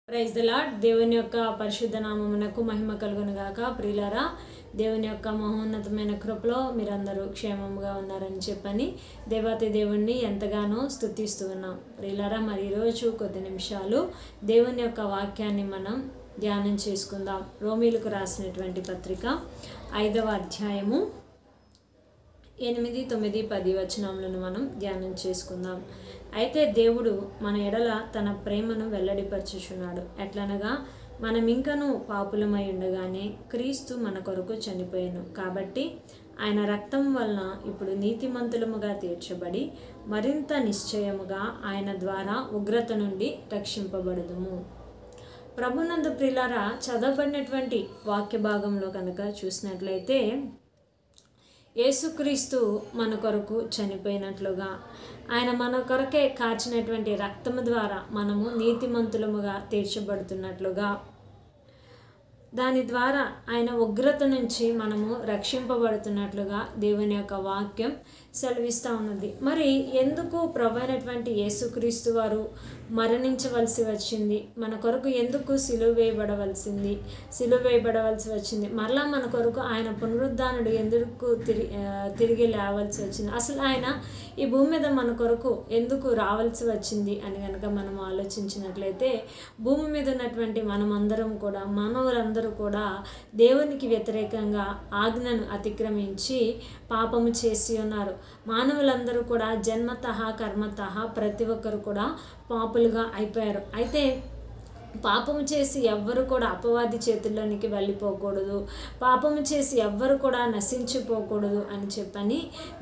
Praise the lord. దేవుని యొక్క పరిశుద్ధ నామమునకు మహిమ కలుగును గాక. ప్రియులారా, దేవుని యొక్క మహోన్నతమైన కృపలో మీరందరూ క్షేమంగా ఉన్నారని చెప్పని దేవాతి దేవుణ్ణి ఎంతగానో స్తుతిస్తూ ఉన్నాం. ప్రియులారా, మరి ఈరోజు కొద్ది నిమిషాలు దేవుని యొక్క వాక్యాన్ని మనం ధ్యానం చేసుకుందాం. రోమీలకు రాసినటువంటి పత్రిక 5వ అధ్యాయము 8, 9, 10 వచనములను మనం ధ్యానం చేసుకుందాం. అయితే దేవుడు మన ఎడల తన ప్రేమను వెల్లడిపరచుచున్నాడు. ఎట్లనగా మనం ఇంకనూ పాపులమై ఉండగానే క్రీస్తు మన కొరకు చనిపోయాను. కాబట్టి ఆయన రక్తం వలన ఇప్పుడు నీతిమంతులముగా తీర్చబడి మరింత నిశ్చయముగా ఆయన ద్వారా ఉగ్రత నుండి రక్షింపబడదుము. ప్రభునందు ప్రియులారా, చదవబడినటువంటి వాక్య భాగంలో కనుక చూసినట్లయితే యేసుక్రీస్తు మన కొరకు చనిపోయినట్లుగా, ఆయన మన కొరకే కాచినటువంటి రక్తము ద్వారా మనము నీతిమంతులముగా తీర్చబడుతున్నట్లుగా, దాని ద్వారా ఆయన ఉగ్రత నుంచి మనము రక్షింపబడుతున్నట్లుగా దేవుని యొక్క వాక్యం సెలవిస్తూ ఉన్నది. మరి ఎందుకు ప్రభువైనటువంటి యేసుక్రీస్తు వారు మరణించవలసి వచ్చింది? మన కొరకు ఎందుకు సిలువ వేయబడవలసి వచ్చింది? మరలా మన కొరకు ఆయన పునరుద్ధానుడు ఎందుకు తిరిగి లేవలసి వచ్చింది? అసలు ఆయన ఈ భూమి మీద మన కొరకు ఎందుకు రావాల్సి వచ్చింది అని కనుక మనం ఆలోచించినట్లయితే, భూమి మీద ఉన్నటువంటి మానవులందరూ కూడా దేవునికి వ్యతిరేకంగా ఆజ్ఞను అతిక్రమించి పాపము చేసి ఉన్నారు. మానవులందరూ కూడా జన్మతః కర్మతః ప్రతి ఒక్కరు కూడా పాపులుగా అయిపోయారు. అయితే పాపము చేసి ఎవ్వరు కూడా అపవాది చేతుల్లోనికి వెళ్ళిపోకూడదు, పాపము చేసి ఎవ్వరు కూడా నశించిపోకూడదు అని చెప్పని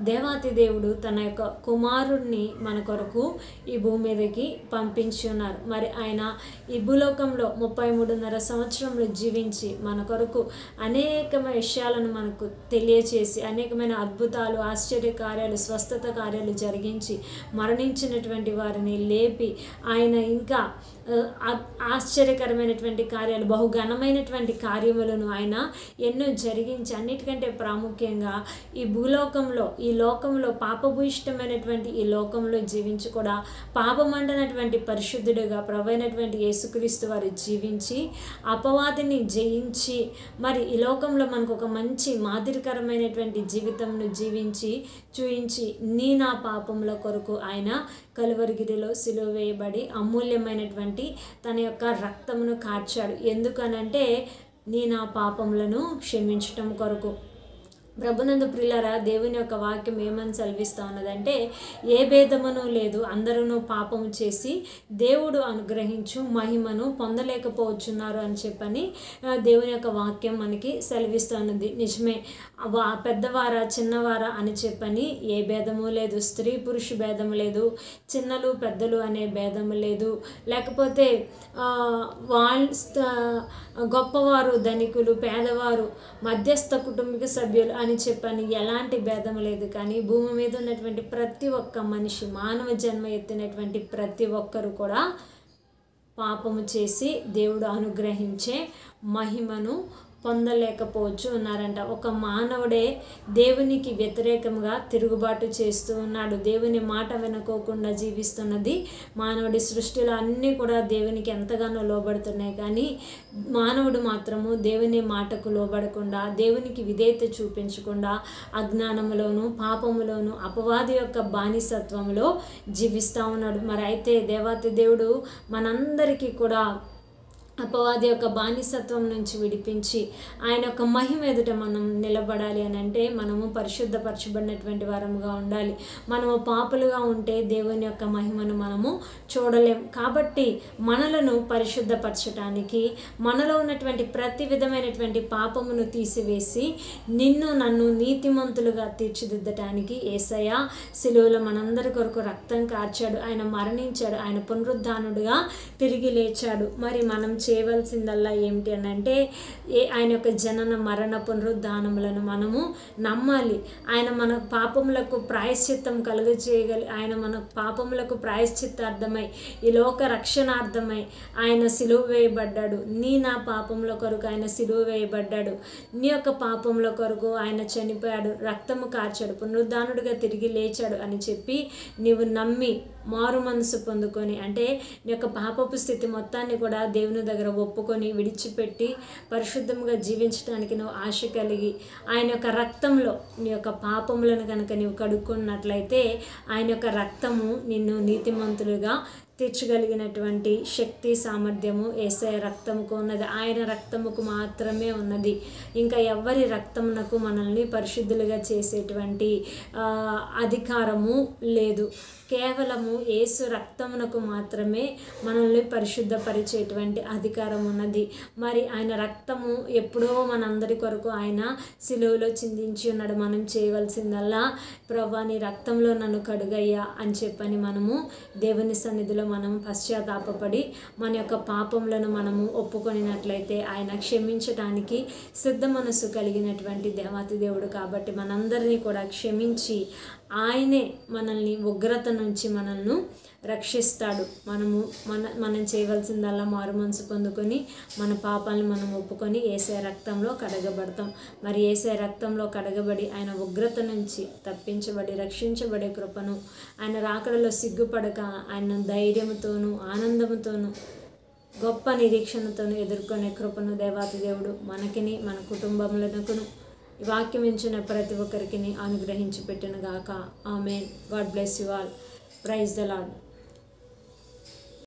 దేవాతి దేవుడు తన యొక్క కుమారుణ్ణి మన కొరకు ఈ భూమి మీదకి పంపించి ఉన్నారు. మరి ఆయన ఈ భూలోకంలో 33.5 సంవత్సరములు జీవించి మన కొరకు అనేకమైన విషయాలను మనకు తెలియచేసి, అనేకమైన అద్భుతాలు, ఆశ్చర్య కార్యాలు, స్వస్థత కార్యాలు జరిగించి మరణించినటువంటి వారిని లేపి, ఆయన ఇంకా ఆశ్చర్యకరమైనటువంటి కార్యాలు, బహుఘనమైనటువంటి కార్యములను ఆయన ఎన్నో జరిగించి, అన్నిటికంటే ప్రాముఖ్యంగా ఈ భూలోకంలో, ఈ లోకంలో పాపభూయిష్టమైనటువంటి ఈ లోకంలో జీవించి కూడా పాపమంటనటువంటి పరిశుద్ధుడిగా ప్రభువైనటువంటి యేసుక్రీస్తు వారు జీవించి అపవాదిని జయించి, మరి ఈ లోకంలో మనకు ఒక మంచి మాదిరికరమైనటువంటి జీవితంను జీవించి చూయించి నా పాపముల కొరకు ఆయన కలువరిగిరిలో సిలువ వేయబడి అమూల్యమైనటువంటి తన యొక్క రక్తమును కార్చాడు. ఎందుకనంటే నా పాపములను క్షమించటం కొరకు. ప్రభునందు ప్రియులారా, దేవుని యొక్క వాక్యం ఏమని సెలవిస్తూ ఉన్నదంటే, ఏ భేదమును లేదు, అందరూ పాపము చేసి దేవుడు అనుగ్రహించు మహిమను పొందలేకపోవచ్చున్నారు అని చెప్పని దేవుని యొక్క వాక్యం మనకి సెలవిస్తూ ఉన్నది. నిజమే, పెద్దవారా చిన్నవారా అని చెప్పని ఏ భేదము లేదు, స్త్రీ పురుష భేదము లేదు, చిన్నలు పెద్దలు అనే భేదము లేదు, లేకపోతే గొప్పవారు ధనికులు, పేదవారు, మధ్యస్థ కుటుంబిక సభ్యులు అని చెప్పని ఎలాంటి భేదం లేదు. కానీ భూమి మీద ఉన్నటువంటి ప్రతి ఒక్క మనిషి, మానవ జన్మ ఎత్తినటువంటి ప్రతి ఒక్కరు కూడా పాపము చేసి దేవుడు అనుగ్రహించే మహిమను పొందలేకపోవచ్చు ఉన్నారంట. ఒక మానవుడే దేవునికి వ్యతిరేకంగా తిరుగుబాటు చేస్తూ ఉన్నాడు. దేవుని మాట వినుకోకుండా జీవిస్తున్నది మానవుడి. సృష్టిలో అన్నీ కూడా దేవునికి ఎంతగానో లోబడుతున్నాయి, కానీ మానవుడు మాత్రము దేవుని మాటకు లోబడకుండా, దేవునికి విధేయత చూపించకుండా అజ్ఞానములోను పాపములోను అపవాది యొక్క బానిసత్వంలో జీవిస్తూ ఉన్నాడు. మరి అయితే దేవాతి దేవుడు మనందరికీ కూడా అపవాది యొక్క బానిసత్వం నుంచి విడిపించి ఆయన యొక్క మహిమ ఎదుట మనం నిలబడాలి అని అంటే మనము పరిశుద్ధపరచబడినటువంటి వారముగా ఉండాలి. మనము పాపులుగా ఉంటే దేవుని యొక్క మహిమను మనము చూడలేం. కాబట్టి మనలను పరిశుద్ధపరచటానికి, మనలో ఉన్నటువంటి ప్రతి విధమైనటువంటి పాపమును తీసివేసి నన్ను నీతిమంతులుగా తీర్చిదిద్దటానికి యేసయ్య సిలువలో మనందరి కొరకు రక్తం కార్చాడు. ఆయన మరణించాడు, ఆయన పునరుద్ధానుడుగా తిరిగి లేచాడు. మరి మనం చేయవలసిందల్లా ఏమిటి అని అంటే, ఆయన యొక్క జనన మరణ పునరుద్ధానములను మనము నమ్మాలి. ఆయన మన పాపములకు ప్రాయశ్చిత్తం ఆయన మన పాపములకు ప్రాయశ్చిత్తార్థమై, ఈ లోక రక్షణార్థమై ఆయన సిలువ వేయబడ్డాడు. నా పాపముల కొరకు ఆయన సిలువ వేయబడ్డాడు. నీ యొక్క పాపముల కొరకు ఆయన చనిపోయాడు, రక్తము కార్చాడు, పునరుద్ధానుడిగా తిరిగి లేచాడు అని చెప్పి నీవు నమ్మి మారు మనసు పొందుకొని, అంటే నీ యొక్క పాపపు స్థితి మొత్తాన్ని కూడా దేవుని దగ్గర ఒప్పుకొని విడిచిపెట్టి పరిశుద్ధంగా జీవించడానికి నువ్వు ఆశ కలిగి ఆయన యొక్క రక్తంలో నీ యొక్క పాపములను కనుక నీవు కడుక్కున్నట్లయితే ఆయన యొక్క రక్తము నిన్ను నీతిమంతులుగా తీర్చగలిగినటువంటి శక్తి సామర్థ్యము యేసయ్య రక్తముకు ఉన్నది. ఆయన రక్తముకు మాత్రమే ఉన్నది. ఇంకా ఎవరి రక్తమునకు మనల్ని పరిశుద్ధులుగా చేసేటువంటి అధికారము లేదు. కేవలము యేసు రక్తమునకు మాత్రమే మనల్ని పరిశుద్ధపరిచేటువంటి అధికారం ఉన్నది. మరి ఆయన రక్తము ఎప్పుడో మనందరి కొరకు ఆయన సిలువలో చిందించి ఉన్నాడు. మనం చేయవలసిందల్లా ప్రభువా నీ రక్తంలో నన్ను కడుగయ్యా అని చెప్పని మనము దేవుని సన్నిధిలో మనం పశ్చాత్తాపపడి మన యొక్క పాపములను మనము ఒప్పుకొనినట్లయితే ఆయన క్షమించటానికి సిద్ధ మనస్సు కలిగినటువంటి దేవాతి దేవుడు. కాబట్టి మనందరినీ కూడా క్షమించి ఆయనే మనల్ని ఉగ్రత నుంచి మనల్ని రక్షిస్తాడు. మనం చేయవలసిందల్లా మారు మనసు పొందుకొని మన పాపాలను మనం ఒప్పుకొని యేసయ్య రక్తంలో కడగబడతాం. మరి యేసయ్య రక్తంలో కడగబడి ఆయన ఉగ్రత నుంచి తప్పించబడి రక్షించబడే కృపను, ఆయన రాకడలో సిగ్గుపడక ఆయన ధైర్యంతోనూ ఆనందంతోనూ గొప్ప నిరీక్షణతోనూ ఎదుర్కొనే కృపను దేవాతి దేవుడు మనకిని మన కుటుంబములకును వాక్యం ఇచ్చిన ప్రతి ఒక్కరికి అనుగ్రహించి పెట్టును గాక. Amen. God bless you all. Praise the lord.